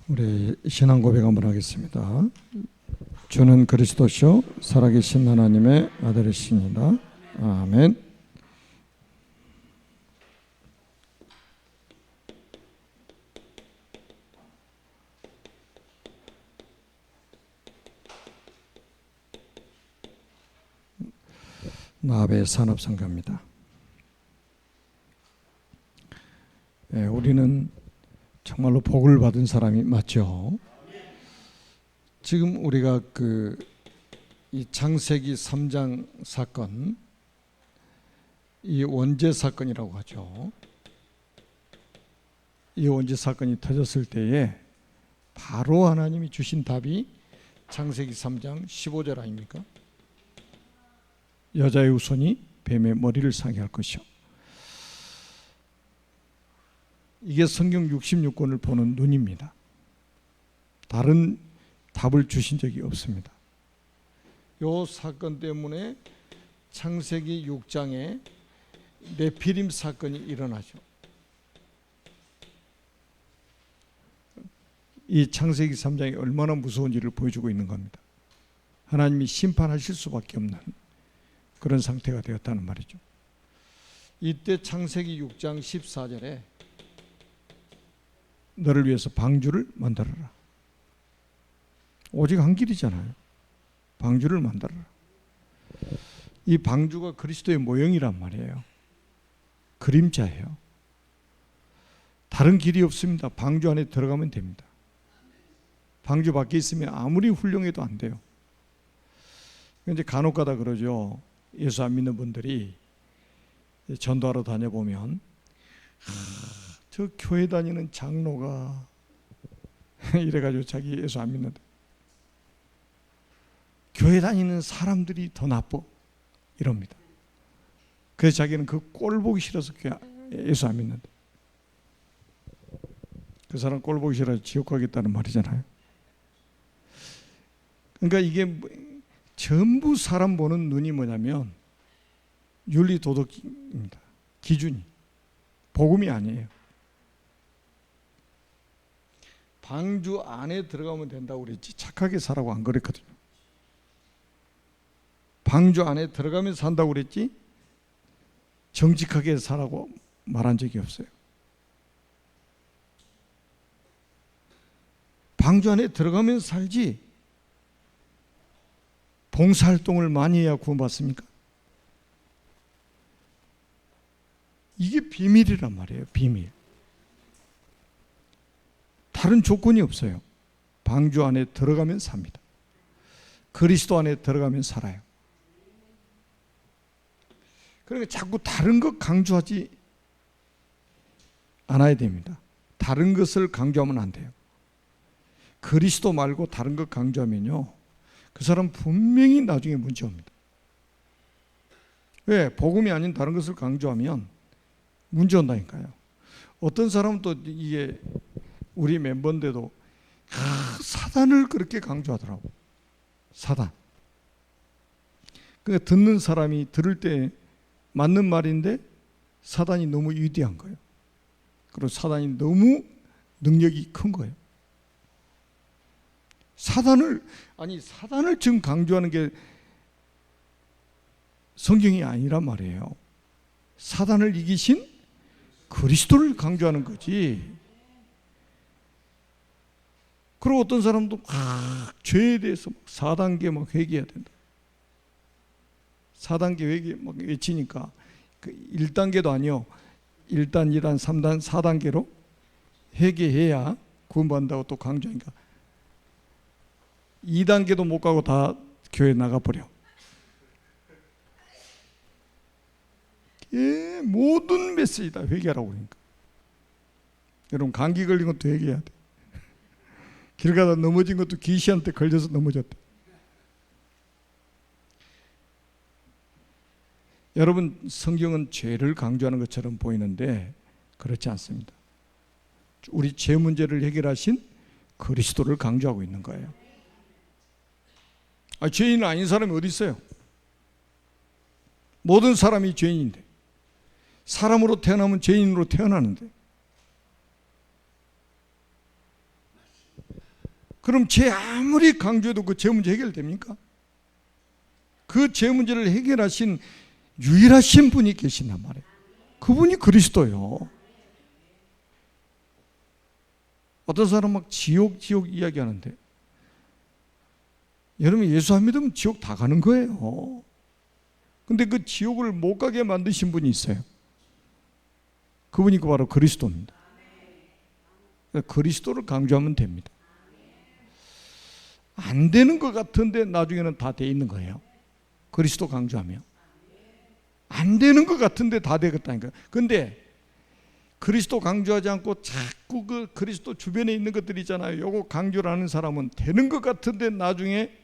우리 신앙 고백 한번 하겠습니다. 주는 그리스도시요 살아계신 하나님의 아들이십니다. 아멘. 나베 산업선교입니다. 우리는 정말로 복을 받은 사람이 맞죠. 지금 우리가 이 창세기 3장 사건, 이 원죄 사건이라고 하죠. 이 원죄 사건이 터졌을 때에 바로 하나님이 주신 답이 창세기 3장 15절 아닙니까? 여자의 후손이 뱀의 머리를 상해 할 것이요. 이게 성경 66권을 보는 눈입니다. 다른 답을 주신 적이 없습니다. 이 사건 때문에 창세기 6장에 네피림 사건이 일어나죠. 이 창세기 3장이 얼마나 무서운지를 보여주고 있는 겁니다. 하나님이 심판하실 수밖에 없는 그런 상태가 되었다는 말이죠. 이때 창세기 6장 14절에 너를 위해서 방주를 만들어라. 오직 한 길이잖아요. 방주를 만들어라. 이 방주가 그리스도의 모형이란 말이에요. 그림자예요. 다른 길이 없습니다. 방주 안에 들어가면 됩니다. 방주 밖에 있으면 아무리 훌륭해도 안 돼요. 이제 간혹가다 그러죠. 예수 안 믿는 분들이 전도하러 다녀보면 저 교회 다니는 장로가 이래가지고 자기 예수 안 믿는다. 교회 다니는 사람들이 더 나빠 이럽니다. 그래서 자기는 그 꼴 보기 싫어서 예수 안 믿는다. 그 사람 꼴 보기 싫어서 지옥 가겠다는 말이잖아요. 그러니까 이게 전부 사람 보는 눈이 뭐냐면 윤리 도덕입니다. 기준이 복음이 아니에요. 방주 안에 들어가면 된다고 그랬지 착하게 살라고 안 그랬거든요. 방주 안에 들어가면 산다고 그랬지 정직하게 살라고 말한 적이 없어요. 방주 안에 들어가면 살지 봉사활동을 많이 해야 구원받습니까? 이게 비밀이란 말이에요. 비밀. 다른 조건이 없어요. 방주 안에 들어가면 삽니다. 그리스도 안에 들어가면 살아요. 그러니까 자꾸 다른 것 강조하지 않아야 됩니다. 다른 것을 강조하면 안 돼요. 그리스도 말고 다른 것 강조하면요, 그 사람 분명히 나중에 문제 옵니다. 왜? 복음이 아닌 다른 것을 강조하면 문제 온다니까요. 어떤 사람은 또 이게 우리 멤버인데도 사단을 그렇게 강조하더라고. 사단. 그러니까 듣는 사람이 들을 때 맞는 말인데 사단이 너무 위대한 거예요. 그리고 사단이 너무 능력이 큰 거예요. 사단을 지금 강조하는 게 성경이 아니란 말이에요. 사단을 이기신 그리스도를 강조하는 거지. 그리고 어떤 사람도 죄에 대해서 4단계 막 회개해야 된다. 4단계 회개 막 외치니까 1단계도 아니요. 1단, 2단, 3단, 4단계로 회개해야 구원받는다고 또 강조하니까 2단계도 못 가고 다 교회 나가버려. 모든 메시지 다 회개하라고 그러니까. 여러분 감기 걸린 것도 회개해야 돼. 길 가다 넘어진 것도 귀신한테 걸려서 넘어졌대. 여러분 성경은 죄를 강조하는 것처럼 보이는데 그렇지 않습니다. 우리 죄 문제를 해결하신 그리스도를 강조하고 있는 거예요. 죄인 아닌 사람이 어디 있어요? 모든 사람이 죄인인데, 사람으로 태어나면 죄인으로 태어나는데 그럼 죄 아무리 강조해도 그 죄 문제 해결됩니까? 그 죄 문제를 해결하신 유일하신 분이 계신단 말이에요. 그분이 그리스도요. 어떤 사람 막 지옥 이야기하는데, 여러분 예수 안 믿으면 지옥 다 가는 거예요. 근데 그 지옥을 못 가게 만드신 분이 있어요. 그분이 바로 그리스도입니다. 그리스도를 강조하면 됩니다. 안 되는 것 같은데 나중에는 다 돼 있는 거예요. 그리스도 강조하면 안 되는 것 같은데 다 되겠다니까. 근데 그리스도 강조하지 않고 자꾸 그 그리스도 주변에 있는 것들 있잖아요. 요거 강조를 하는 사람은 되는 것 같은데 나중에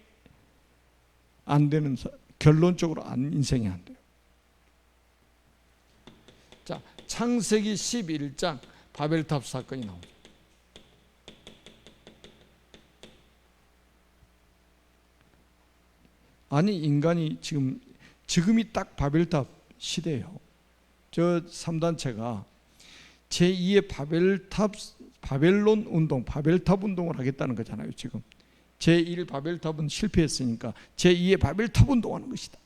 안 되는, 결론적으로 인생이 안 돼요. 자, 창세기 11장 바벨탑 사건이 나옵니다. 아니 인간이 지금이 딱 바벨탑 시대예요. 저 3단체가 제2의 바벨론 운동, 바벨탑 운동을 하겠다는 거잖아요. 지금 제1 바벨탑은 실패했으니까 제2의 바벨탑 운동하는 것이다.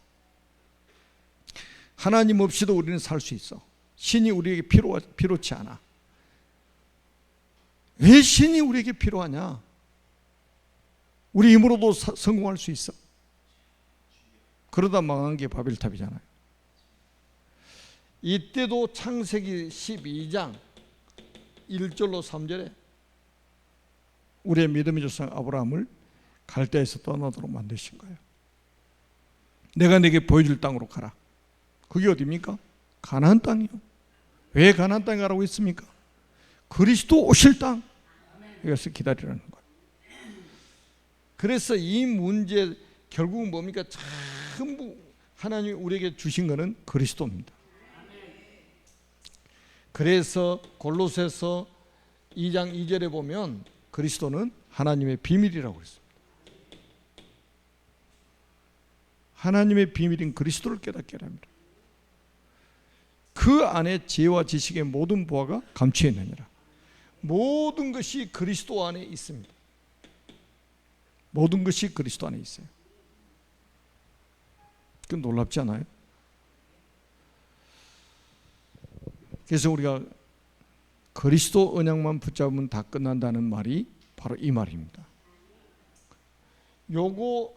하나님 없이도 우리는 살 수 있어. 신이 우리에게 필요치 않아. 왜 신이 우리에게 필요하냐? 우리 힘으로도 성공할 수 있어. 그러다 망한 게 바벨탑이잖아요. 이때도 창세기 12장 1절로 3절에 우리의 믿음의 조상 아브라함을 갈대아에서 떠나도록 만드신 거예요. 내가 내게 보여줄 땅으로 가라. 그게 어디입니까? 가나안 땅이요. 왜 가나안 땅에 가라고 했습니까? 그리스도 오실 땅. 여기서 기다리라는 거예요. 그래서 이 문제 결국은 뭡니까? 전부 하나님이 우리에게 주신 것은 그리스도입니다. 그래서 골로새서 2장 2절에 보면 그리스도는 하나님의 비밀이라고 했습니다. 하나님의 비밀인 그리스도를 깨닫게 합니다. 그 안에 지혜와 지식의 모든 보화가 감추어 있느니라. 모든 것이 그리스도 안에 있습니다. 모든 것이 그리스도 안에 있어요. 그 놀랍지 않아요? 그래서 우리가 그리스도 언약만 붙잡으면 다 끝난다는 말이 바로 이 말입니다. 요거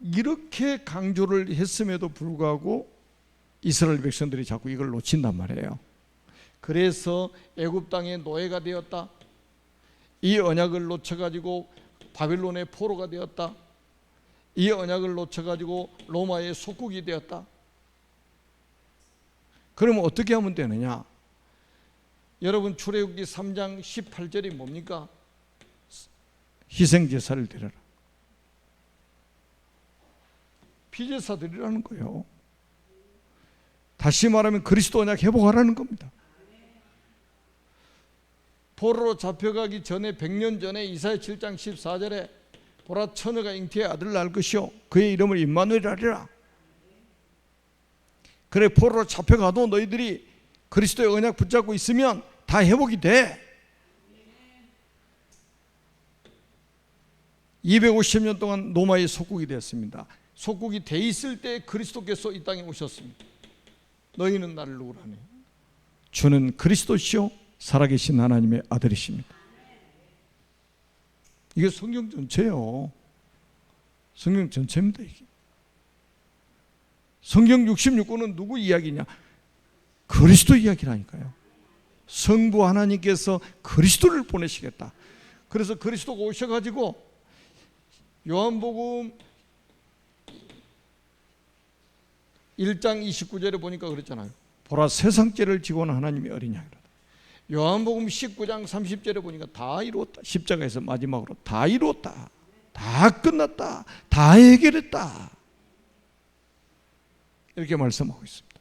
이렇게 강조를 했음에도 불구하고 이스라엘 백성들이 자꾸 이걸 놓친단 말이에요. 그래서 애굽 땅의 노예가 되었다. 이 언약을 놓쳐가지고 바빌론의 포로가 되었다. 이 언약을 놓쳐가지고 로마의 속국이 되었다. 그러면 어떻게 하면 되느냐? 여러분 출애굽기 3장 18절이 뭡니까? 희생제사를 드려라. 피제사 드리라는 거예요. 다시 말하면 그리스도 언약 회복하라는 겁니다. 포로로 잡혀가기 전에 100년 전에 이사야 7장 14절에 보라 처녀가 잉태의 아들을 낳을 것이요 그의 이름을 임마누엘 하리라. 그래 포로로 잡혀가도 너희들이 그리스도의 언약 붙잡고 있으면 다 회복이 돼. 250년 동안 로마의 속국이 되었습니다. 속국이 돼 있을 때 그리스도께서 이 땅에 오셨습니다. 너희는 나를 누구라 하니? 주는 그리스도시요 살아계신 하나님의 아들이십니다. 이게 성경 전체예요. 성경 전체입니다. 이게. 성경 66권은 누구 이야기냐? 그리스도 이야기라니까요. 성부 하나님께서 그리스도를 보내시겠다. 그래서 그리스도가 오셔가지고 요한복음 1장 29절에 보니까 그랬잖아요. 보라 세상 죄를 지고 온 하나님의 어린 양이라. 요한복음 19장 30절에 보니까 다 이루었다. 십자가에서 마지막으로 다 이루었다. 다 끝났다. 다 해결했다. 이렇게 말씀하고 있습니다.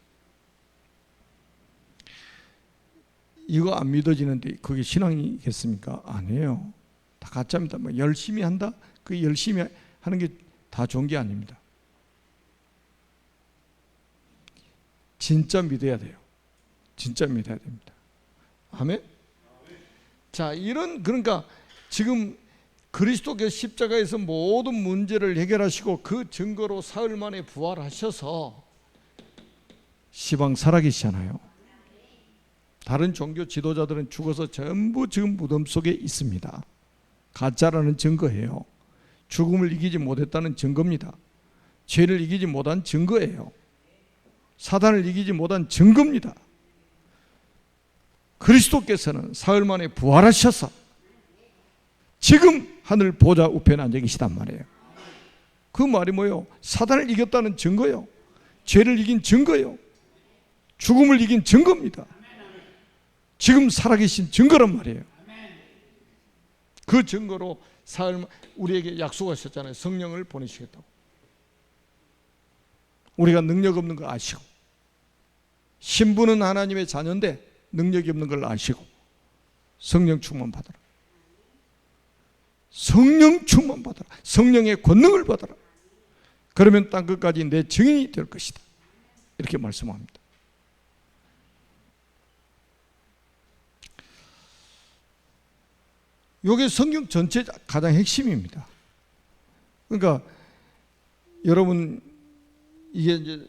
이거 안 믿어지는데 그게 신앙이겠습니까? 아니에요. 다 가짜입니다. 뭐 열심히 한다? 그 열심히 하는 게 다 좋은 게 아닙니다. 진짜 믿어야 돼요. 진짜 믿어야 됩니다. 아멘? 자, 그러니까 지금 그리스도께서 십자가에서 모든 문제를 해결하시고 그 증거로 사흘 만에 부활하셔서 시방 살아계시잖아요. 다른 종교 지도자들은 죽어서 전부 지금 무덤 속에 있습니다. 가짜라는 증거예요. 죽음을 이기지 못했다는 증거입니다. 죄를 이기지 못한 증거예요. 사단을 이기지 못한 증거입니다. 그리스도께서는 사흘 만에 부활하셔서 지금 하늘 보좌 우편에 앉아 계시단 말이에요. 그 말이 뭐예요? 사단을 이겼다는 증거요. 죄를 이긴 증거요. 죽음을 이긴 증거입니다. 지금 살아계신 증거란 말이에요. 그 증거로 사흘 우리에게 약속하셨잖아요. 성령을 보내시겠다고. 우리가 능력 없는 걸 아시고, 신부는 하나님의 자녀인데 능력이 없는 걸 아시고 성령 충만 받아라. 성령 충만 받아라. 성령의 권능을 받아라. 그러면 땅 끝까지 내 증인이 될 것이다. 이렇게 말씀합니다. 이게 성경 전체 가장 핵심입니다. 그러니까 여러분, 이게 이제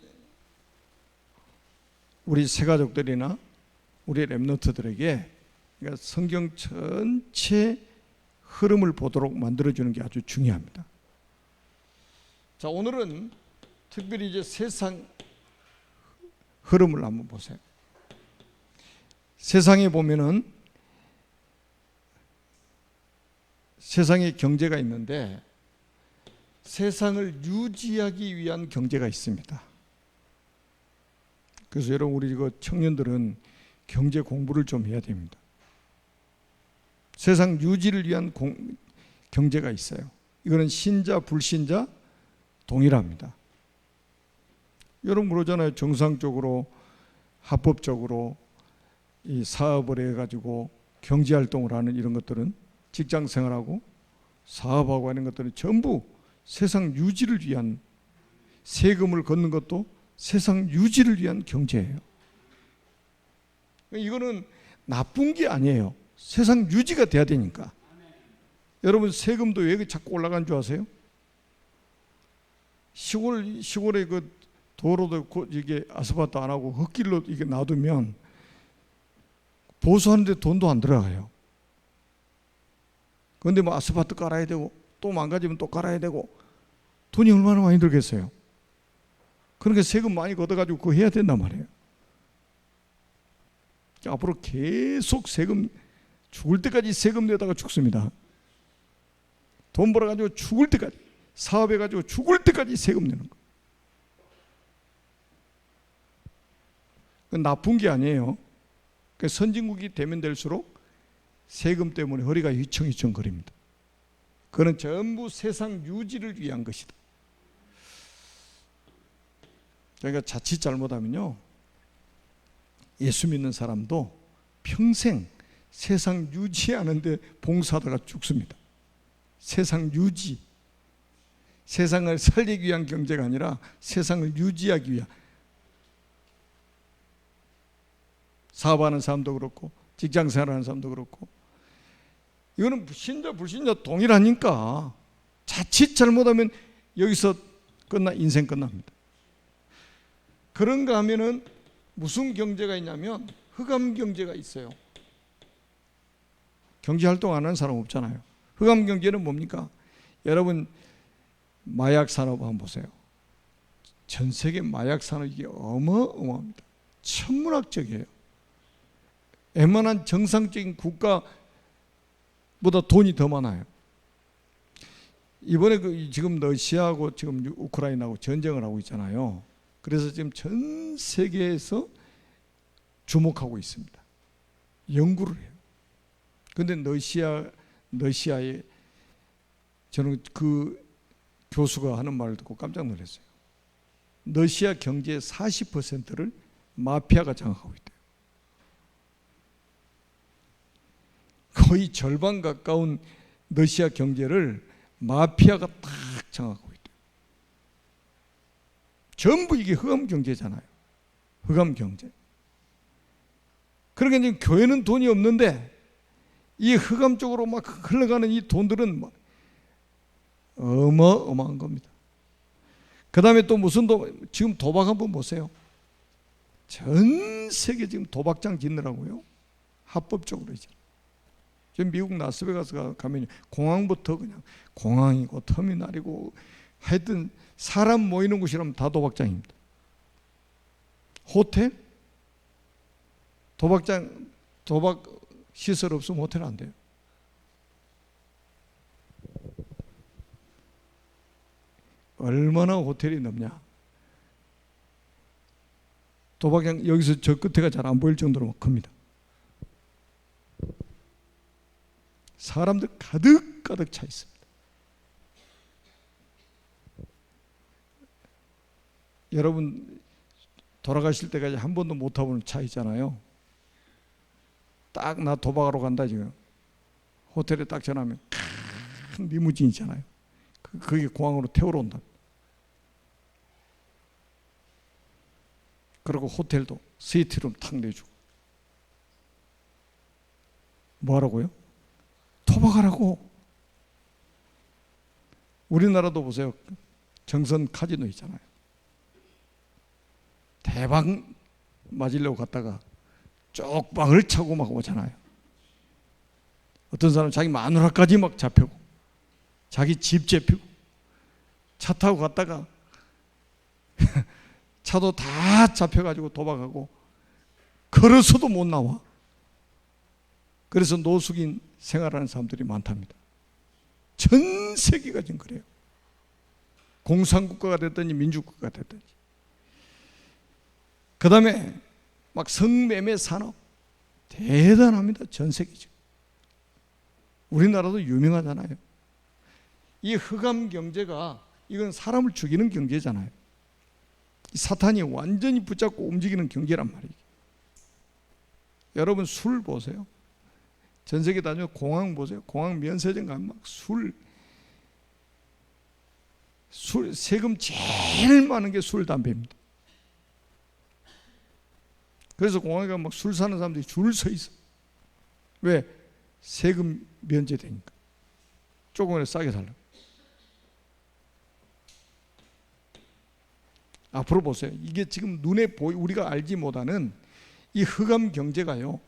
우리 새가족들이나 우리 렘넌트들에게 그러니까 성경 전체 흐름을 보도록 만들어주는 게 아주 중요합니다. 자, 오늘은 특별히 이제 세상 흐름을 한번 보세요. 세상에 보면은 세상에 경제가 있는데 세상을 유지하기 위한 경제가 있습니다. 그래서 여러분, 우리 이거 청년들은 경제 공부를 좀 해야 됩니다. 세상 유지를 위한 경제가 있어요. 이거는 신자 불신자 동일합니다. 여러분 그러잖아요. 정상적으로 합법적으로 이 사업을 해가지고 경제활동을 하는 이런 것들은 직장생활하고 사업하고 하는 것들은 전부 세상 유지를 위한, 세금을 걷는 것도 세상 유지를 위한 경제예요. 이거는 나쁜 게 아니에요. 세상 유지가 돼야 되니까. 여러분 세금도 왜 자꾸 올라간 줄 아세요? 시골에 그 도로도 이게 아스팔트 안 하고 흙길로 이게 놔두면 보수하는데 돈도 안 들어가요. 그런데 뭐 아스팔트 깔아야 되고 또 망가지면 또 깔아야 되고 돈이 얼마나 많이 들겠어요. 그러니까 세금 많이 걷어가지고 그거 해야 된단 말이에요. 앞으로 계속 세금, 죽을 때까지 세금 내다가 죽습니다. 돈 벌어가지고 죽을 때까지, 사업해가지고 죽을 때까지 세금 내는 거. 그건 나쁜 게 아니에요. 그러니까 선진국이 되면 될수록 세금 때문에 허리가 휘청휘청거립니다. 그건 전부 세상 유지를 위한 것이다. 그러니까 자칫 잘못하면요, 예수 믿는 사람도 평생 세상 유지하는데 봉사하다가 죽습니다. 세상 유지, 세상을 살리기 위한 경제가 아니라 세상을 유지하기 위한. 사업하는 사람도 그렇고 직장생활하는 사람도 그렇고 이거는 신자 불신자 동일하니까 자칫 잘못하면 여기서 인생 끝납니다. 그런가 하면은 무슨 경제가 있냐면 흑암 경제가 있어요. 경제활동 안 하는 사람 없잖아요. 흑암 경제는 뭡니까? 여러분 마약 산업 한번 보세요. 전 세계 마약 산업 이게 어마어마합니다. 천문학적이에요. 웬만한 정상적인 국가보다 돈이 더 많아요. 이번에 지금 러시아하고 지금 우크라이나하고 전쟁을 하고 있잖아요. 그래서 지금 전 세계에서 주목하고 있습니다. 연구를 해요. 그런데 러시아에 저는 그 교수가 하는 말을 듣고 깜짝 놀랐어요. 러시아 경제의 40%를 마피아가 장악하고 있대요. 거의 절반 가까운 러시아 경제를 마피아가 딱 장악하고 있대요. 전부 이게 흑암 경제잖아요. 흑암 경제. 그러니까 지금 교회는 돈이 없는데 이 흑암 쪽으로 막 흘러가는 이 돈들은 막 어마어마한 겁니다. 그 다음에 또 무슨 지금 도박 한번 보세요. 전 세계 지금 도박장 짓느라고요. 합법적으로 이제. 지금 미국 라스베가스 가면 공항부터 그냥 공항이고 터미널이고 하여튼 사람 모이는 곳이라면 다 도박장입니다. 호텔? 도박 시설 없으면 호텔 안 돼요. 얼마나 호텔이 넓냐. 도박장 여기서 저 끝에가 잘 안 보일 정도로 큽니다. 사람들 가득가득 차 있습니다. 여러분 돌아가실 때까지 한 번도 못 타보는 차 있잖아요. 딱 나 도박하러 간다 지금. 호텔에 딱 전화하면 큰 리무진 있잖아요. 그게 공항으로 태우러 온다. 그리고 호텔도 스위트룸 탁 내주고. 뭐 하라고요? 도박하라고. 우리나라도 보세요. 정선 카지노 있잖아요. 대박 맞으려고 갔다가 쪽방을 차고 막 오잖아요. 어떤 사람은 자기 마누라까지 막 잡히고 자기 집 잡히고 차 타고 갔다가 차도 다 잡혀가지고 도박하고 걸어서도 못 나와. 그래서 노숙인 생활하는 사람들이 많답니다. 전 세계가 지금 그래요. 공산국가가 됐든지 민주국가가 됐든지. 그 다음에 막 성매매 산업 대단합니다. 전 세계죠. 우리나라도 유명하잖아요. 이 흑암 경제가 이건 사람을 죽이는 경제잖아요. 사탄이 완전히 붙잡고 움직이는 경제란 말이에요. 여러분 술 보세요. 전 세계 다니면 공항 보세요. 공항 면세점 가면 막 술 세금 제일 많은 게 술, 담배입니다. 그래서 공항에 가면 막 술 사는 사람들이 줄 서 있어. 왜? 세금 면제되니까. 조금이라도 싸게 살라고. 앞으로 보세요. 이게 지금 눈에 우리가 알지 못하는 이 흑암 경제가요.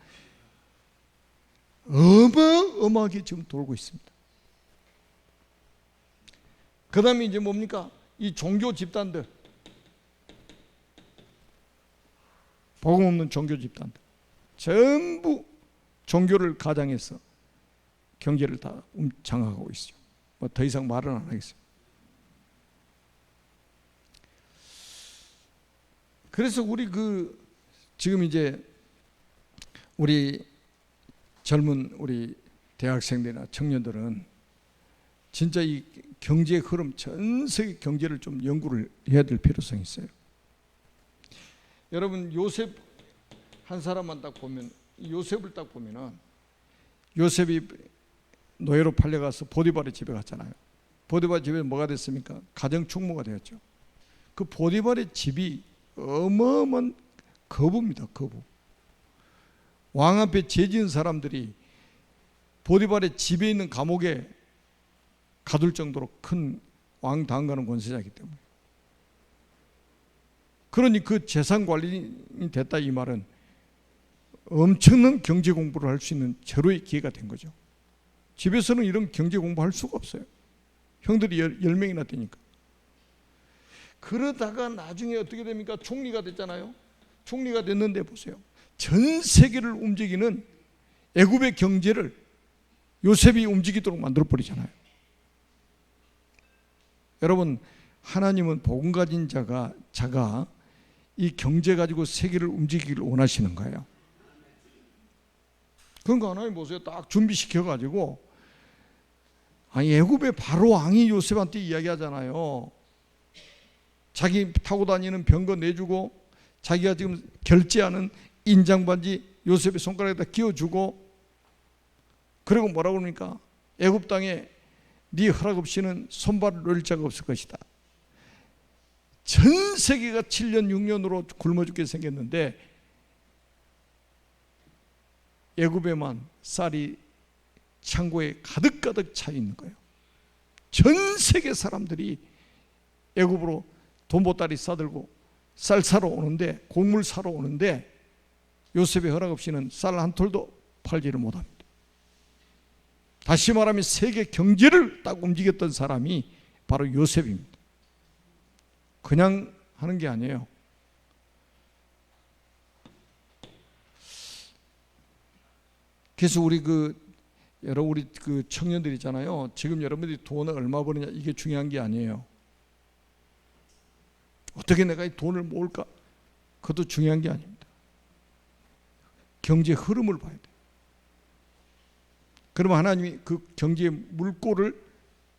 어마어마하게 지금 돌고 있습니다. 그 다음에 이제 뭡니까? 이 종교 집단들. 복음 없는 종교 집단들. 전부 종교를 가장해서 경제를 다 장악하고 있죠. 뭐 더 이상 말은 안 하겠습니다. 그래서 우리 지금 이제 우리 젊은 우리 대학생들이나 청년들은 진짜 이 경제의 흐름, 전 세계 경제를 좀 연구를 해야 될 필요성이 있어요. 여러분 요셉 한 사람만 딱 보면, 요셉을 딱 보면은 요셉이 노예로 팔려가서 보디발의 집에 갔잖아요. 보디발 집에 뭐가 됐습니까? 가정 충무가 되었죠. 그 보디발의 집이 어마어마한 거부입니다. 거부. 왕 앞에 죄지은 사람들이 보디발의 집에 있는 감옥에 가둘 정도로 큰 왕 다음가는 권세자이기 때문에. 그러니 그 재산 관리인이 됐다 이 말은 엄청난 경제 공부를 할 수 있는 절호의 기회가 된 거죠. 집에서는 이런 경제 공부할 수가 없어요. 형들이 10명이나 되니까. 그러다가 나중에 어떻게 됩니까? 총리가 됐잖아요. 총리가 됐는데 보세요. 전 세계를 움직이는 애굽의 경제를 요셉이 움직이도록 만들어버리잖아요. 여러분 하나님은 복음 가진 자가 이 경제 가지고 세계를 움직이기를 원하시는 거예요. 그러니까 하나님 보세요. 딱 준비시켜가지고 애굽의 바로 왕이 요셉한테 이야기하잖아요. 자기 타고 다니는 병거 내주고 자기가 지금 결제하는 인장반지 요셉의 손가락에다 끼워주고 그리고 뭐라고 그럽니까? 애굽 땅에 네 허락 없이는 손발을 놓을 자가 없을 것이다. 전 세계가 7년 6년으로 굶어 죽게 생겼는데 애굽에만 쌀이 창고에 가득가득 차 있는 거예요. 전 세계 사람들이 애굽으로 돈보따리 싸들고 쌀 사러 오는데, 곡물 사러 오는데 요셉의 허락 없이는 쌀 한 톨도 팔지를 못합니다. 다시 말하면 세계 경제를 딱 움직였던 사람이 바로 요셉입니다. 그냥 하는 게 아니에요. 그래서 우리 청년들 있잖아요. 지금 여러분들이 돈을 얼마 버느냐 이게 중요한 게 아니에요. 어떻게 내가 이 돈을 모을까? 그것도 중요한 게 아닙니다. 경제 흐름을 봐야 돼요. 그러면 하나님이 그 경제의 물꼬를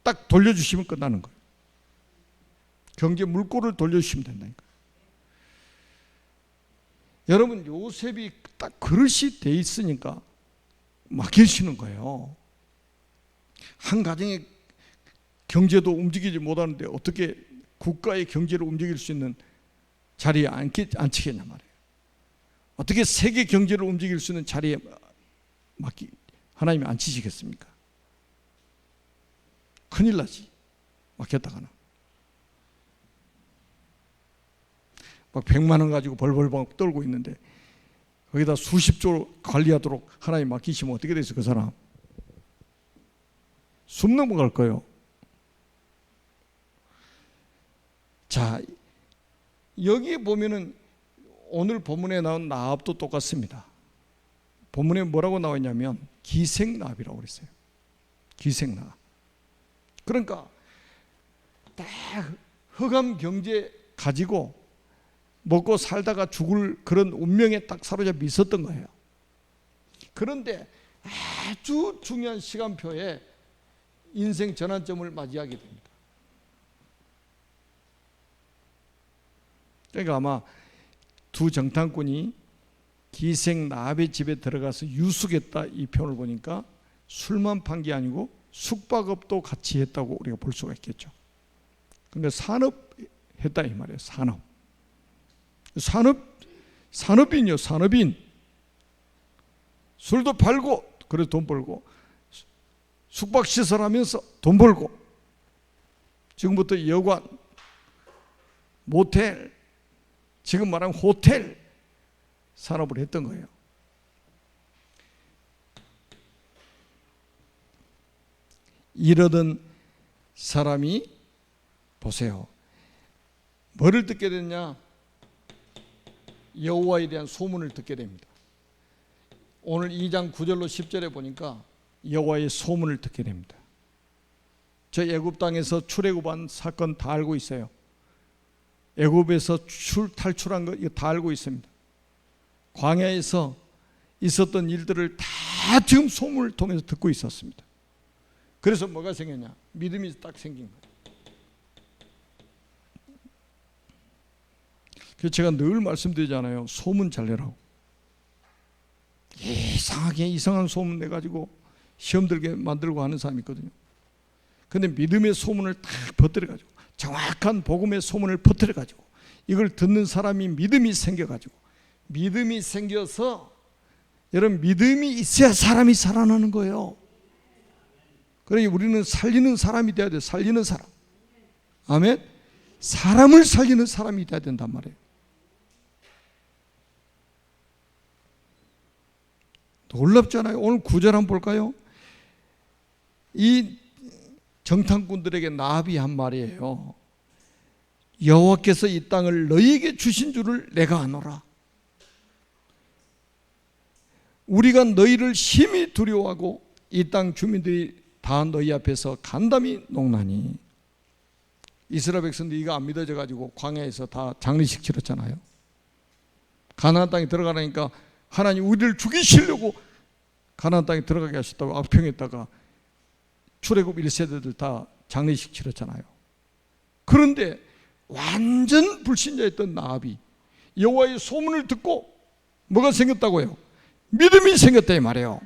딱 돌려주시면 끝나는 거예요. 경제 물꼬를 돌려주시면 된다니까요. 여러분, 요셉이 딱 그릇이 돼 있으니까 맡기시는 거예요. 한 가정의 경제도 움직이지 못하는데 어떻게 국가의 경제를 움직일 수 있는 자리에 앉히겠냐 말이에요. 어떻게 세계 경제를 움직일 수 있는 자리에 하나님이 앉히시겠습니까? 큰일 나지, 맡겼다가는. 막 100만 원 가지고 벌벌 떨고 있는데 거기다 수십조 관리하도록 하나님 맡기시면 어떻게 되겠어요? 그 사람 숨 넘어갈 거예요. 자, 여기 보면은 오늘 본문에 나온 나합도 똑같습니다. 본문에 뭐라고 나와 있냐면 기생나합이라고 그랬어요. 기생나합. 그러니까 딱 흑암 경제 가지고 먹고 살다가 죽을 그런 운명에 딱 사로잡혀 있었던 거예요. 그런데 아주 중요한 시간표에 인생 전환점을 맞이하게 됩니다. 그러니까 아마 두 정탐꾼이 기생나합의 집에 들어가서 유숙했다, 이 표현을 보니까 술만 판 게 아니고 숙박업도 같이 했다고 우리가 볼 수가 있겠죠. 그러니까 산업했다 이 말이에요. 산업인이요. 산업인. 술도 팔고 그래서 돈 벌고, 숙박시설 하면서 돈 벌고, 지금부터 여관, 모텔, 지금 말하면 호텔 산업을 했던 거예요. 이러던 사람이 보세요. 뭐를 듣게 됐냐? 여호와에 대한 소문을 듣게 됩니다. 오늘 2장 9절로 10절에 보니까 여호와의 소문을 듣게 됩니다. 저 애굽 땅에서 출애굽한 사건 다 알고 있어요. 애굽에서 탈출한 거 이거 다 알고 있습니다. 광야에서 있었던 일들을 다 지금 소문을 통해서 듣고 있었습니다. 그래서 뭐가 생겼냐? 믿음이 딱 생긴 거예요. 그래서 제가 늘 말씀드리잖아요. 소문 잘 내라고. 이상한 소문 내가지고 시험 들게 만들고 하는 사람이 있거든요. 근데 믿음의 소문을 딱 퍼뜨려가지고, 정확한 복음의 소문을 퍼뜨려가지고, 이걸 듣는 사람이 믿음이 생겨가지고, 믿음이 생겨서, 여러분, 믿음이 있어야 사람이 살아나는 거예요. 그러니 우리는 살리는 사람이 돼야 돼요. 살리는 사람. 아멘. 사람을 살리는 사람이 돼야 된단 말이에요. 놀랍잖아요. 오늘 9절 한번 볼까요? 이 정탐꾼들에게 나합이 한 말이에요. 여호와께서 이 땅을 너희에게 주신 줄을 내가 아노라. 우리가 너희를 심히 두려워하고 이 땅 주민들이 다 너희 앞에서 간담이 녹나니. 이스라엘 백성들이 이거 안 믿어져 가지고 광야에서 다 장례식 치렀잖아요. 가나안 땅에 들어가라니까 하나님 우리를 죽이시려고 가나안 땅에 들어가게 하셨다고 악평했다가 출애굽 1세대들 다 장례식 치렀잖아요. 그런데 완전 불신자였던 나합이 여호와의 소문을 듣고 뭐가 생겼다고요? 믿음이 생겼다 이 말이에요.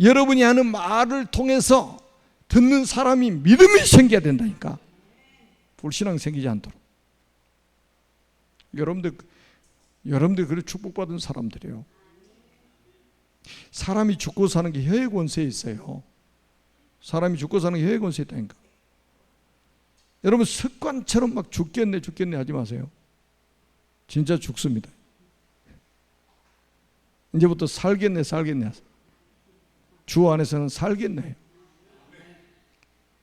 여러분이 하는 말을 통해서 듣는 사람이 믿음이 생겨야 된다니까. 불신앙 생기지 않도록. 여러분들 그래 축복받은 사람들이에요. 사람이 죽고 사는 게 혀의 권세에 있어요. 사람이 죽고 사는 게 혀의 권세에 있다니까. 여러분 습관처럼 막 죽겠네 하지 마세요. 진짜 죽습니다. 이제부터 살겠네. 주 안에서는 살겠네요.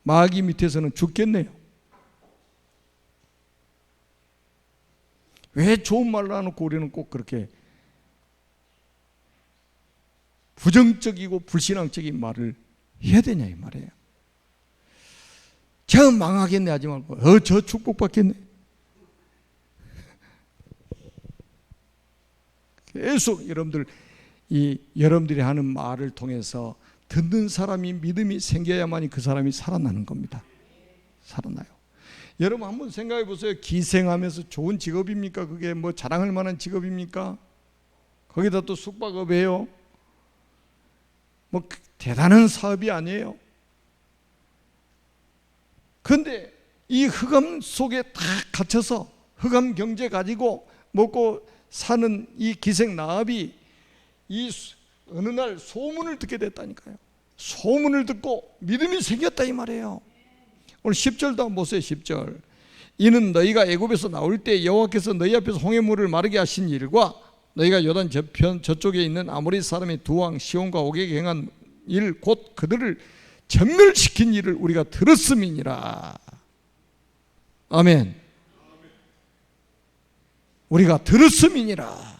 마귀 밑에서는 죽겠네요. 왜 좋은 말을 안 놓고 우리는 꼭 그렇게 부정적이고 불신앙적인 말을 해야 되냐 이 말이에요. 저 망하겠네 하지 말고 저 축복받겠네. 계속 여러분들이 하는 말을 통해서 듣는 사람이 믿음이 생겨야만이 그 사람이 살아나는 겁니다. 살아나요. 여러분 한번 생각해 보세요. 기생하면서 좋은 직업입니까? 그게 뭐 자랑할 만한 직업입니까? 거기다 또 숙박업이에요. 뭐 대단한 사업이 아니에요. 그런데 이 흑암 속에 다 갇혀서 흑암 경제 가지고 먹고 사는 이 기생나합이 이 어느 날 소문을 듣게 됐다니까요. 소문을 듣고 믿음이 생겼다 이 말이에요. 오늘 10절도 한번 보세요. 10절. 이는 너희가 애굽에서 나올 때 여호와께서 너희 앞에서 홍해물을 마르게 하신 일과 너희가 요단 저편 저쪽에 있는 아모리 사람의 두 왕 시온과 옥에게 행한 일 곧 그들을 전멸시킨 일을 우리가 들었음이니라. 아멘. 우리가 들었음이니라.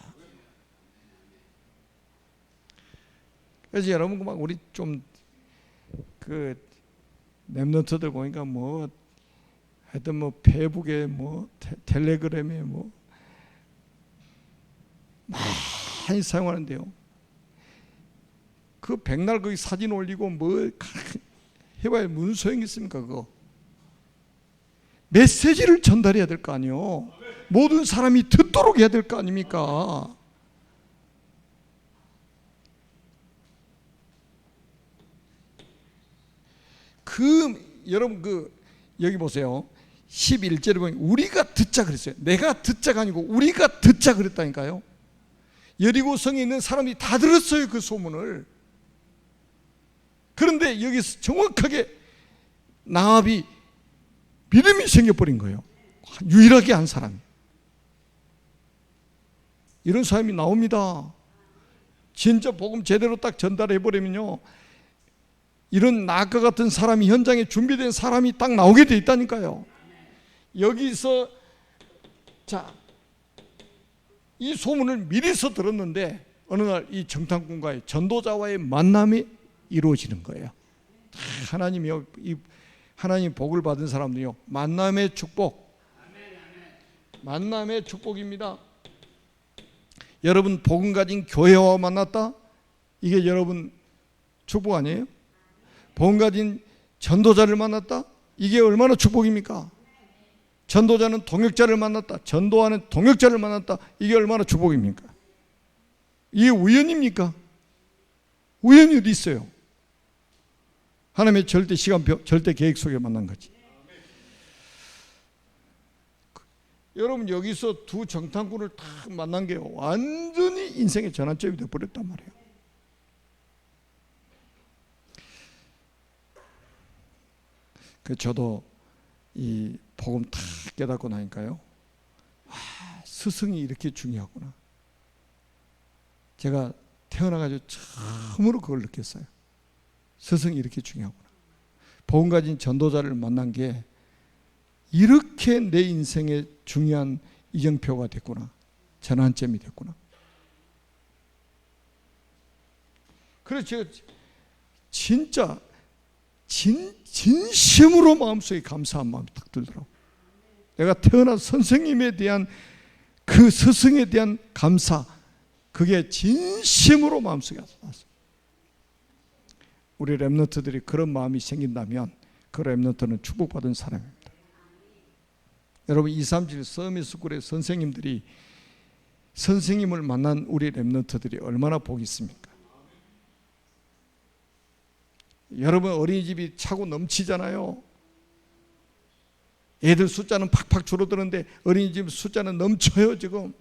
그래서 여러분 막 우리 좀 그 랩런트들 보니까 뭐 하여튼 뭐 페이북에 뭐 텔레그램에 뭐 많이 사용하는데요. 그 백날 거기 사진 올리고 뭐 해봐야 무슨 소용이 있습니까? 그거 메시지를 전달해야 될 거 아니에요. 모든 사람이 듣도록 해야 될 거 아닙니까? 여러분 여기 보세요. 11절에 보면 우리가 듣자 그랬어요. 내가 듣자가 아니고 우리가 듣자 그랬다니까요. 여리고 성에 있는 사람이 다 들었어요. 그 소문을. 그런데 여기서 정확하게 나합이 믿음이 생겨버린 거예요. 유일하게 한 사람이. 이런 사람이 나옵니다. 진짜 복음 제대로 딱 전달해버리면요, 이런 나과 같은 사람이, 현장에 준비된 사람이 딱 나오게 돼 있다니까요. 여기서 이 소문을 미리서 들었는데 어느 날 이 정탐꾼과의 전도자와의 만남이 이루어지는 거예요. 하나님 복을 받은 사람들이요, 만남의 축복, 만남의 축복입니다. 여러분 복음 가진 교회와 만났다? 이게 여러분 축복 아니에요? 복음 가진 전도자를 만났다? 이게 얼마나 축복입니까? 전도자는 동역자를 만났다, 전도하는 동역자를 만났다, 이게 얼마나 축복입니까? 이게 우연입니까? 우연이 어디 있어요? 하나님의 절대 시간표, 절대 계획 속에 만난 거지. 여러분 여기서 두 정탐꾼을 딱 만난 게 완전히 인생의 전환점이 되어버렸단 말이에요. 저도 이 복음 딱 깨닫고 나니까요, 스승이 이렇게 중요하구나. 제가 태어나가지고 처음으로 그걸 느꼈어요. 스승이 이렇게 중요하구나. 복음 가진 전도자를 만난 게 이렇게 내 인생의 중요한 이정표가 됐구나, 전환점이 됐구나. 그래서 제가 진짜 진심으로 마음속에 감사한 마음이 딱 들더라고요. 내가 태어난 선생님에 대한 그 스승에 대한 감사, 그게 진심으로 마음속에 왔어요. 우리 렘넌트들이 그런 마음이 생긴다면 그 렘넌트는 축복받은 사람입니다. 여러분 237 서밋스쿨의 선생님들이, 선생님을 만난 우리 렘넌트들이 얼마나 복이 있습니까? 여러분 어린이집이 차고 넘치잖아요. 애들 숫자는 팍팍 줄어드는데 어린이집 숫자는 넘쳐요. 지금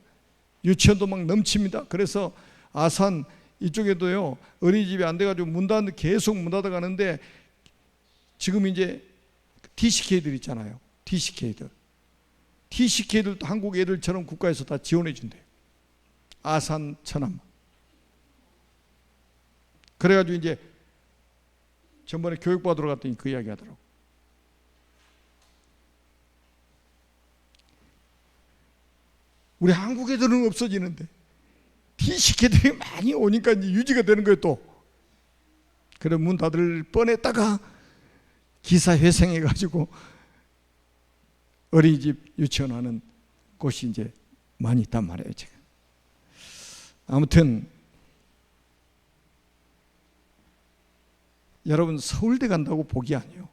유치원도 막 넘칩니다. 그래서 아산 이쪽에도요, 어린이집이 안 돼가지고 계속 문 닫아 가는데, 지금 이제 TCK들 있잖아요. TCK들도 한국 애들처럼 국가에서 다 지원해 준대요. 아산 천안. 그래가지고 이제 전번에 교육받으러 갔더니 그 이야기 하더라고. 우리 한국 애들은 없어지는데 TCK들이 많이 오니까 이제 유지가 되는 거예요 또. 그래 문 닫을 뻔했다가 기사 회생해가지고 어린이집 유치원 하는 곳이 이제 많이 있단 말이에요 지금. 아무튼 여러분 서울대 간다고 복이 아니에요.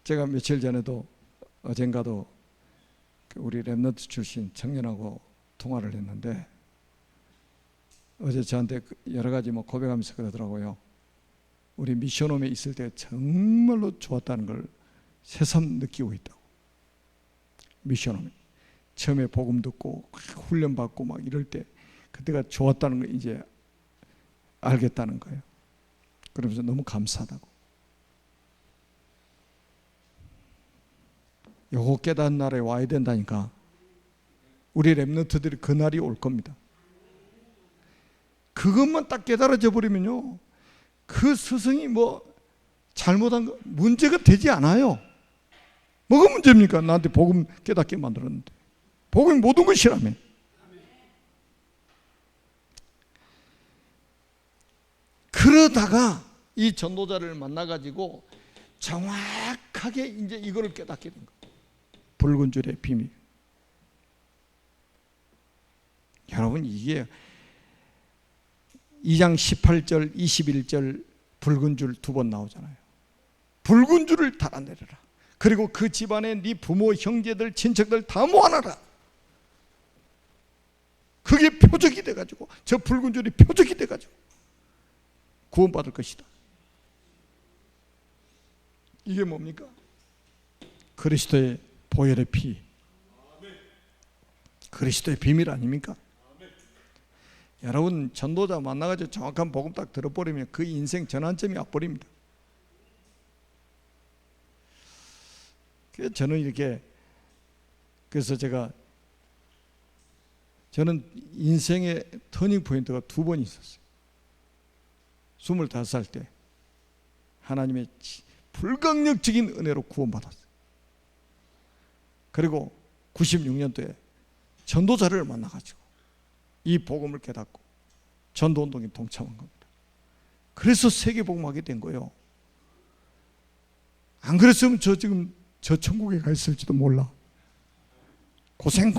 제가 며칠 전에도 어젠가도 우리 랩넌트 출신 청년하고 통화를 했는데 어제 저한테 여러 가지 고백하면서 그러더라고요. 우리 미션홈에 있을 때 정말로 좋았다는 걸 새삼 느끼고 있다고. 미션홈에 처음에 복음 듣고 훈련 받고 막 이럴 때 그때가 좋았다는 걸 이제 알겠다는 거예요. 그러면서 너무 감사하다고. 요거 깨닫는 날에 와야 된다니까. 우리 랩런트들이 그 날이 올 겁니다. 그것만 딱 깨달아져 버리면요, 그 스승이 잘못한 거 문제가 되지 않아요. 뭐가 문제입니까? 나한테 복음 깨닫게 만들었는데. 복음이 모든 것이라며. 그러다가 이 전도자를 만나가지고 정확하게 이제 이거를 깨닫게 된 거예요. 붉은 줄의 비밀. 여러분 이게 2장 18절 21절 붉은 줄 2번 나오잖아요. 붉은 줄을 달아내려라. 그리고 그 집안에 네 부모 형제들 친척들 다 모아놔라. 그게 표적이 돼가지고, 저 붉은 줄이 표적이 돼가지고 구원받을 것이다. 이게 뭡니까? 그리스도의 보혈의 피, 그리스도의 비밀 아닙니까? 여러분 전도자 만나가지고 정확한 복음 딱 들어버리면 그 인생 전환점이 와버립니다. 저는 이렇게, 그래서 저는 인생의 터닝 포인트가 2번 있었어요. 25살 때 하나님의 불강력적인 은혜로 구원받았어요. 그리고 96년도에 전도자를 만나가지고 이 복음을 깨닫고 전도운동에 동참한 겁니다. 그래서 세계복음하게 된 거예요. 안 그랬으면 지금 저 천국에 가 있을지도 몰라. 고생.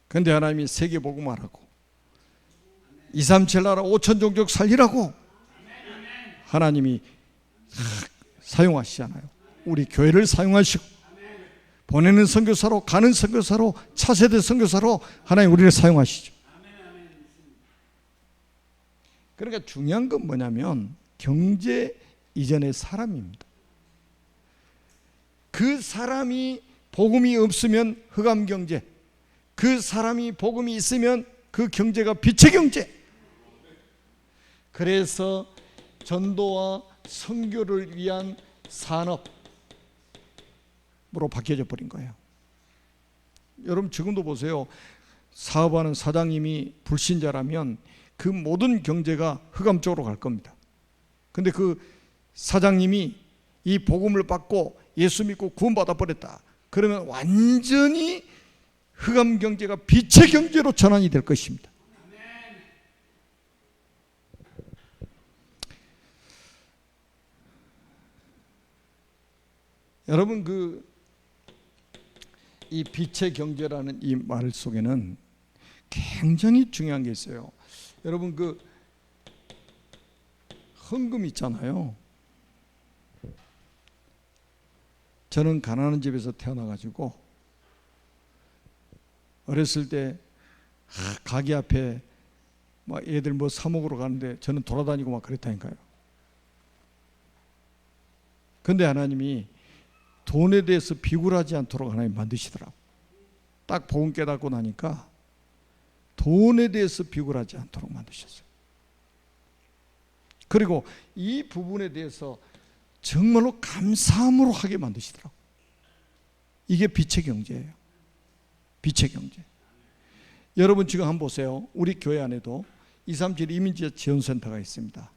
그런데 하나님이 세계복음하라고, 237 나라 5천 종족 살리라고 하나님이 사용하시잖아요. 우리 교회를 사용하시고, 보내는 선교사로, 가는 선교사로, 차세대 선교사로 하나님 우리를 사용하시죠. 그러니까 중요한 건 뭐냐면 경제 이전의 사람입니다. 그 사람이 복음이 없으면 흑암 경제, 그 사람이 복음이 있으면 그 경제가 빛의 경제. 그래서 전도와 선교를 위한 산업으로 바뀌어져 버린 거예요. 여러분 지금도 보세요. 사업하는 사장님이 불신자라면 그 모든 경제가 흑암 쪽으로 갈 겁니다. 근데 그 사장님이 이 복음을 받고 예수 믿고 구원받아 버렸다. 그러면 완전히 흑암 경제가 빛의 경제로 전환이 될 것입니다. 여러분 이 빛의 경제라는 이 말 속에는 굉장히 중요한 게 있어요. 여러분 헌금 있잖아요. 저는 가난한 집에서 태어나가지고 어렸을 때 가게 앞에 막 애들 사 먹으러 가는데 저는 돌아다니고 막 그랬다니까요. 근데 하나님이 돈에 대해서 비굴하지 않도록 하나님 만드시더라고. 딱 복음 깨닫고 나니까 돈에 대해서 비굴하지 않도록 만드셨어요. 그리고 이 부분에 대해서 정말로 감사함으로 하게 만드시더라고요. 이게 빛의 경제예요. 빛의 경제. 여러분 지금 한번 보세요. 우리 교회 안에도 237 이민자 지원센터가 있습니다.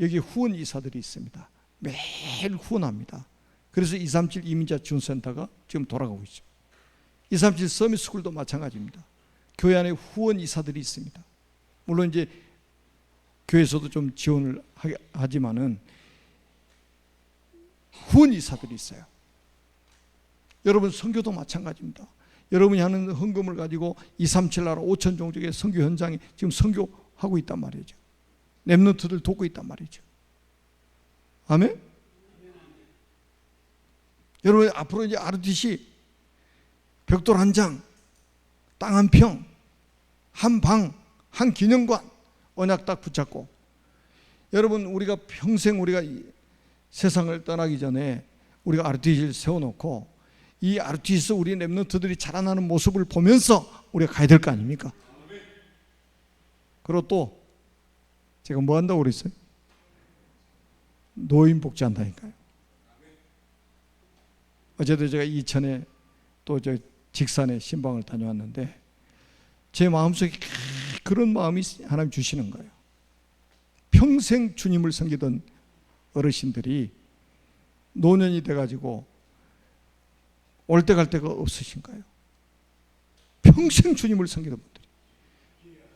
여기 후원 이사들이 있습니다. 매일 후원합니다. 그래서 237 이민자 지원센터가 지금 돌아가고 있죠. 237 서밋스쿨도 마찬가지입니다. 교회 안에 후원 이사들이 있습니다. 물론 이제 교회에서도 좀 지원을 하지만은 후원 이사들이 있어요. 여러분 선교도 마찬가지입니다. 여러분이 하는 헌금을 가지고 237 나라 5천 종족의 선교 현장에 지금 선교하고 있단 말이죠. 렘넌트들 돕고 있단 말이죠. 아멘? 여러분 앞으로 이제 RTC 벽돌 한 장, 땅 한 평, 한 방, 한 기념관 언약 딱 붙잡고, 여러분 우리가 평생 우리가 세상을 떠나기 전에 우리가 RTC를 세워놓고 이 RTC에서 우리 렘넌트들이 자라나는 모습을 보면서 우리가 가야 될 거 아닙니까? 그리고 또 제가 뭐 한다고 그랬어요? 노인 복지한다니까요. 어제도 제가 이천에 또 저 직산에 신방을 다녀왔는데 제 마음속에 그런 마음이 하나님 주시는 거예요. 평생 주님을 섬기던 어르신들이 노년이 돼가지고 올 때 갈 데가 없으신 거예요. 평생 주님을 섬기던 분들이.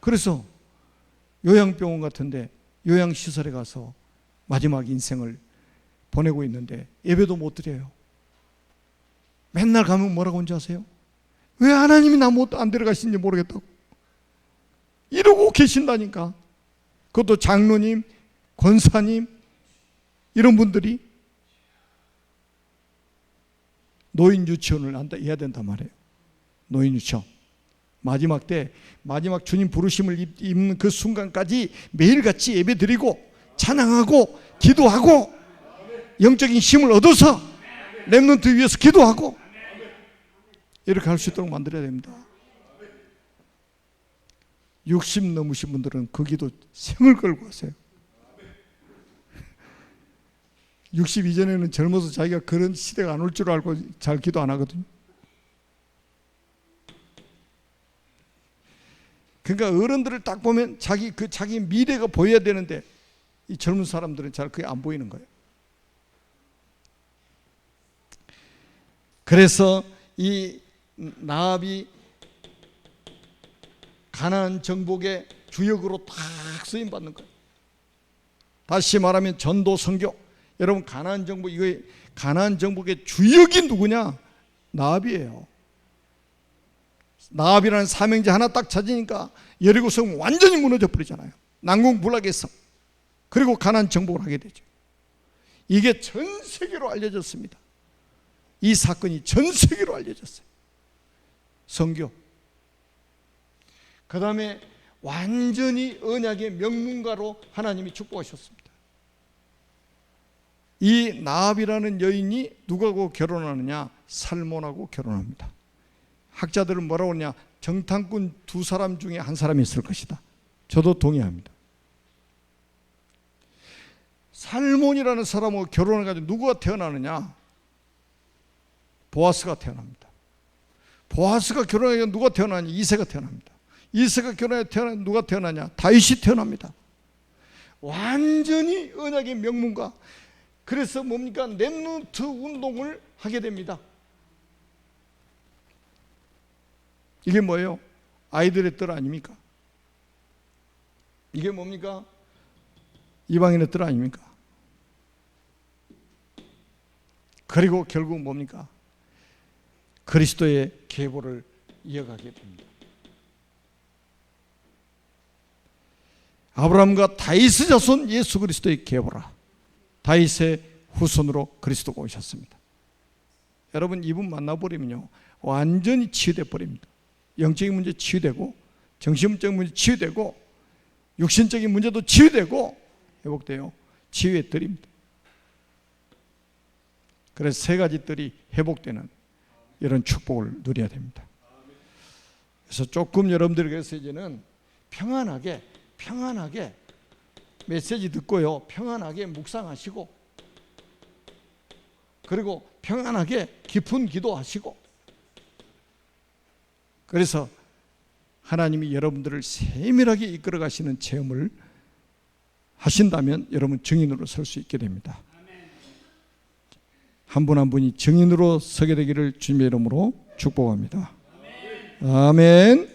그래서 요양병원 같은데 요양시설에 가서 마지막 인생을 보내고 있는데 예배도 못 드려요. 맨날 가면 뭐라고 하는지 아세요? 왜 하나님이 나 안 데려가시는지 모르겠다고 이러고 계신다니까. 그것도 장로님, 권사님 이런 분들이 노인 유치원을 해야 된단 말이에요. 노인 유치원. 마지막 때 마지막 주님 부르심을 입는 그 순간까지 매일같이 예배드리고 찬양하고 기도하고 영적인 힘을 얻어서 렘넌트 위해서 기도하고 이렇게 할 수 있도록 만들어야 됩니다. 60 넘으신 분들은 그 기도 생을 걸고 하세요. 60 이전에는 젊어서 자기가 그런 시대가 안 올 줄 알고 잘 기도 안 하거든요. 그러니까 어른들을 딱 보면 자기 미래가 보여야 되는데 이 젊은 사람들은 잘 그게 안 보이는 거예요. 그래서 이 나압이 가나안 정복의 주역으로 딱 쓰임 받는 거예요. 다시 말하면 전도 선교. 여러분 가나안 정복, 이거 가나안 정복의 주역이 누구냐? 나압이에요. 나압이라는 사명자 하나 딱 찾으니까 여리고성 완전히 무너져 버리잖아요. 난공불락에서. 그리고 가나안 정복을 하게 되죠. 이게 전 세계로 알려졌습니다. 이 사건이 전 세계로 알려졌어요. 선교. 그 다음에 완전히 언약의 명문가로 하나님이 축복하셨습니다. 이 나압이라는 여인이 누구하고 결혼하느냐? 살몬하고 결혼합니다. 학자들은 뭐라고 하냐? 정탐꾼 두 사람 중에 한 사람이 있을 것이다. 저도 동의합니다. 살몬이라는 사람하고 결혼해가지고 누구가 태어나느냐? 보아스가 태어납니다. 보아스가 결혼해서 누가 태어나냐? 이새가 태어납니다. 이새가 결혼해서 누가 태어나냐? 다윗이 태어납니다. 완전히 언약의 명문가. 그래서 뭡니까? 렘넌트 운동을 하게 됩니다. 이게 뭐예요? 아이들의 뜻 아닙니까? 이게 뭡니까? 이방인의 뜻 아닙니까? 그리고 결국 뭡니까? 그리스도의 계보를 이어가게 됩니다. 아브라함과 다윗의 자손 예수 그리스도의 계보라. 다윗의 후손으로 그리스도가 오셨습니다. 여러분 이분 만나버리면요 완전히 치유돼 버립니다. 영적인 문제 치유되고 정신적인 문제 치유되고 육신적인 문제도 치유되고 회복돼요. 치유의 뜰입니다. 그래서 세 가지 뜰이 회복되는 이런 축복을 누려야 됩니다. 그래서 조금 여러분들께서 이제는 평안하게 메시지 듣고요, 평안하게 묵상하시고, 그리고 평안하게 깊은 기도하시고, 그래서 하나님이 여러분들을 세밀하게 이끌어 가시는 체험을 하신다면 여러분 증인으로 설 수 있게 됩니다. 한 분 한 분이 증인으로 서게 되기를 주님의 이름으로 축복합니다. 아멘.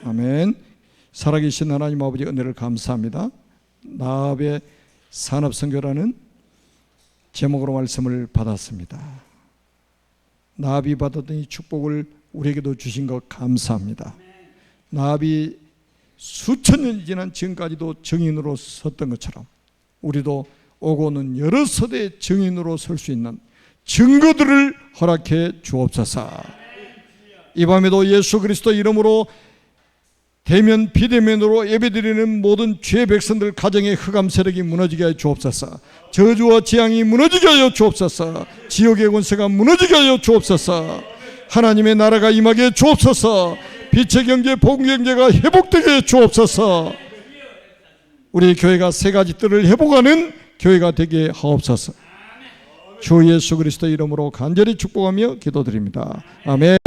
아멘. 살아계신 하나님 아버지 은혜를 감사합니다. 나합의 산업선교라는 제목으로 말씀을 받았습니다. 나합이 받았던 이 축복을 우리에게도 주신 것 감사합니다. 나합이 수천 년이 지난 지금까지도 증인으로 섰던 것처럼 우리도 오고는 여러 세대의 증인으로 설 수 있는 증거들을 허락해 주옵소서. 이 밤에도 예수 그리스도 이름으로 대면 비대면으로 예배드리는 모든 죄 백성들 가정의 흑암 세력이 무너지게 하여 주옵소서. 저주와 재앙이 무너지게 하여 주옵소서. 지옥의 권세가 무너지게 하여 주옵소서. 하나님의 나라가 임하게 해 주옵소서. 빛의 경제, 복음 경제가 회복되게 해 주옵소서. 우리 교회가 세 가지 뜰을 회복하는 교회가 되게 하옵소서. 주 예수 그리스도 이름으로 간절히 축복하며 기도드립니다. 아멘.